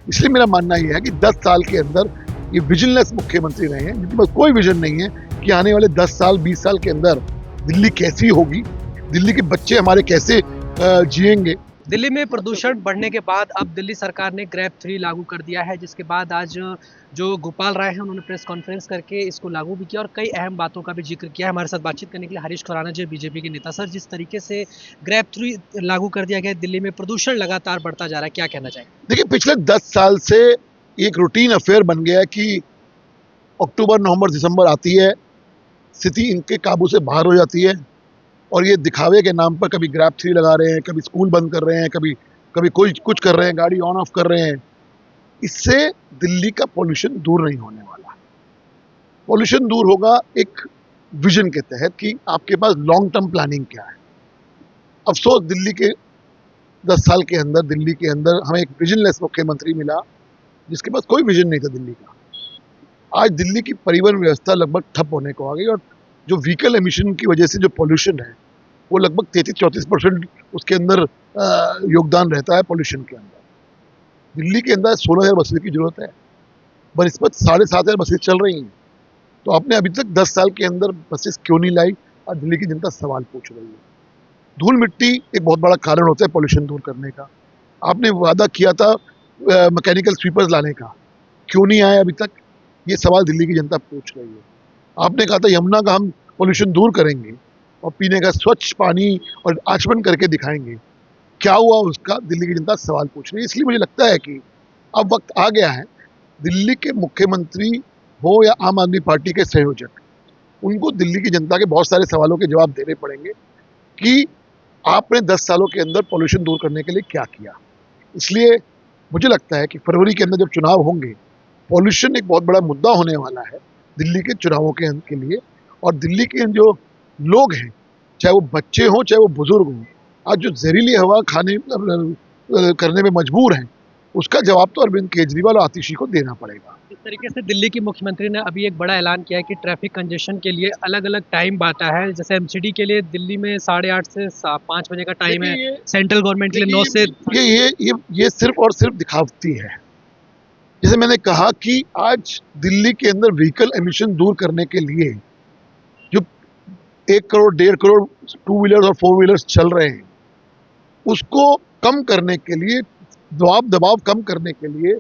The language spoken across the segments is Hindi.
इसलिए मेरा मानना यह है कि 10 साल के अंदर ये विजनलेस मुख्यमंत्री रहे हैं, जिनके पास कोई विजन नहीं है कि आने वाले 10 साल 20 साल के अंदर दिल्ली कैसी होगी, दिल्ली के बच्चे हमारे कैसे जिएंगे। दिल्ली में प्रदूषण बढ़ने के बाद अब दिल्ली सरकार ने ग्रैब 3 लागू कर दिया है, जिसके बाद आज जो गोपाल राय हैं उन्होंने प्रेस कॉन्फ्रेंस करके इसको लागू भी किया और कई अहम बातों का भी जिक्र किया है। हमारे साथ बातचीत करने के लिए हरीश खुराना जी बीजेपी के नेता। सर, जिस तरीके से ग्रैब 3 लागू कर दिया गया है, दिल्ली में प्रदूषण लगातार बढ़ता जा रहा है, क्या कहना चाहेंगे? देखिए, पिछले 10 साल से एक रूटीन अफेयर बन गया है कि अक्टूबर नवंबर दिसंबर आती है, स्थिति इनके काबू से बाहर हो जाती है और ये दिखावे के नाम पर कभी ग्रैब 3 लगा रहे हैं, कभी स्कूल बंद कर रहे हैं, कभी कभी कोई कुछ कर रहे हैं, गाड़ी ऑन ऑफ कर रहे हैं। इससे दिल्ली का पॉल्यूशन दूर नहीं होने वाला। पॉल्यूशन दूर होगा एक विजन के तहत कि आपके पास लॉन्ग टर्म प्लानिंग क्या है। अफसोस दिल्ली के 10 साल के अंदर दिल्ली के अंदर हमें एक विजनलेस मुख्यमंत्री मिला, जिसके पास कोई विजन नहीं था दिल्ली का। आज दिल्ली की परिवहन व्यवस्था लगभग ठप होने को आ गई और जो व्हीकल एमिशन की वजह से जो पॉल्यूशन है वो लगभग 33-34% उसके अंदर योगदान रहता है पॉल्यूशन के अंदर। दिल्ली के अंदर 16,000 बसें की जरूरत है, बनस्पत 7,500 बसें चल रही हैं। तो आपने अभी तक 10 साल के अंदर बसेस क्यों नहीं लाई? आज दिल्ली की जनता सवाल पूछ रही है। धूल मिट्टी एक बहुत बड़ा कारण होता है पॉल्यूशन दूर करने का। आपने वादा किया था मैकेनिकल स्वीपर्स लाने का, क्यों नहीं आया अभी तक? ये सवाल दिल्ली की जनता पूछ रही है। आपने कहा था यमुना का हम पॉल्यूशन दूर करेंगे और पीने का स्वच्छ पानी और आचमन करके दिखाएंगे, क्या हुआ उसका? दिल्ली की जनता सवाल पूछ रही है। इसलिए मुझे लगता है कि अब वक्त आ गया है, दिल्ली के मुख्यमंत्री हो या आम आदमी पार्टी के संयोजक, उनको दिल्ली की जनता के बहुत सारे सवालों के जवाब देने पड़ेंगे कि आपने 10 सालों के अंदर पॉल्यूशन दूर करने के लिए क्या किया। इसलिए मुझे लगता है कि फरवरी के अंदर जब चुनाव होंगे, पॉल्यूशन एक बहुत बड़ा मुद्दा होने वाला है दिल्ली के चुनावों के लिए। और दिल्ली के जो लोग हैं, चाहे वो बच्चे हों चाहे वो बुजुर्ग हों, आज जो जहरीली हवा खाने करने में मजबूर हैं, उसका जवाब तो अरविंद केजरीवाल और आतिशी को देना पड़ेगा। इस तरीके से दिल्ली की मुख्यमंत्री ने अभी एक बड़ा ऐलान किया है कि ट्रैफिक कंजेशन के लिए अलग-अलग टाइम बाँटा है। जैसे एमसीडी के लिए दिल्ली में 8:30 से 5 बजे का टाइम है, सेंट्रल गवर्नमेंट के लिए 9 से ये सिर्फ और सिर्फ दिखावटी है। जैसे मैंने कहा कि आज दिल्ली के अंदर व्हीकल एमिशन दूर करने के लिए जो 1 करोड़ 1.5 करोड़ टू व्हीलर्स और 4 व्हीलर्स चल रहे हैं, उसको कम करने के लिए, दबाव कम करने के लिए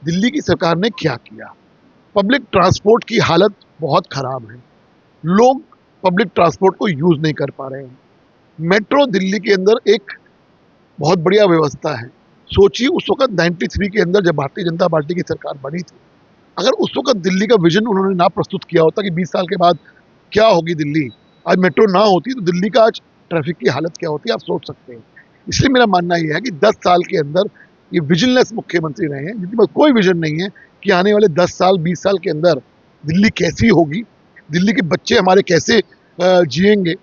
दिल्ली की सरकार ने क्या किया? पब्लिक ट्रांसपोर्ट की हालत बहुत खराब है। लोग पब्लिक ट्रांसपोर्ट को यूज नहीं कर पा रहे हैं। मेट्रो दिल्ली के अंदर एक बहुत बढ़िया व्यवस्था है। सोचिए उस वक्त 93 के अंदर जब भारतीय जनता पार्टी की सरकार बनी थी, अगर उस वक्त दिल्ली का विजन उन्होंने ना प्रस्तुत किया होता कि 20 साल के बाद क्या होगी दिल्ली, आज मेट्रो ना होती तो दिल्ली का आज ट्रैफिक की हालत क्या होती, आप सोच सकते हैं। इसलिए मेरा मानना यह है कि 10 साल के अंदर ये विजनलेस मुख्यमंत्री रहे हैं, जिनके पास कोई विजन नहीं है कि आने वाले 10 साल 20 साल के अंदर दिल्ली कैसी होगी, दिल्ली के बच्चे हमारे कैसे जिएंगे,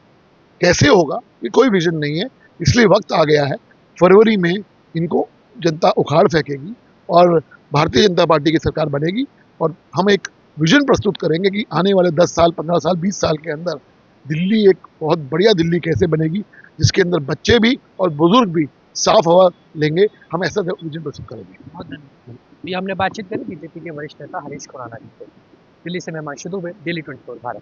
कैसे होगा, ये कोई विजन नहीं है। इसलिए वक्त आ गया है, फरवरी में इनको जनता उखाड़ फेंकेगी और भारतीय जनता पार्टी की सरकार बनेगी और हम एक विजन प्रस्तुत करेंगे कि आने वाले 10 साल 15 साल 20 साल के अंदर दिल्ली एक बहुत बढ़िया दिल्ली कैसे बनेगी, जिसके अंदर बच्चे भी और बुजुर्ग भी साफ हवा लेंगे। हम ऐसा विजन प्रस्तुत करेंगे। बहुत धन्यवाद। अभी हमने बातचीत करी बीजेपी के वरिष्ठ नेता हरीश खुराना जी से। दिल्ली से मैं हिमांशु दुबे, दिल्ली 24 भारत।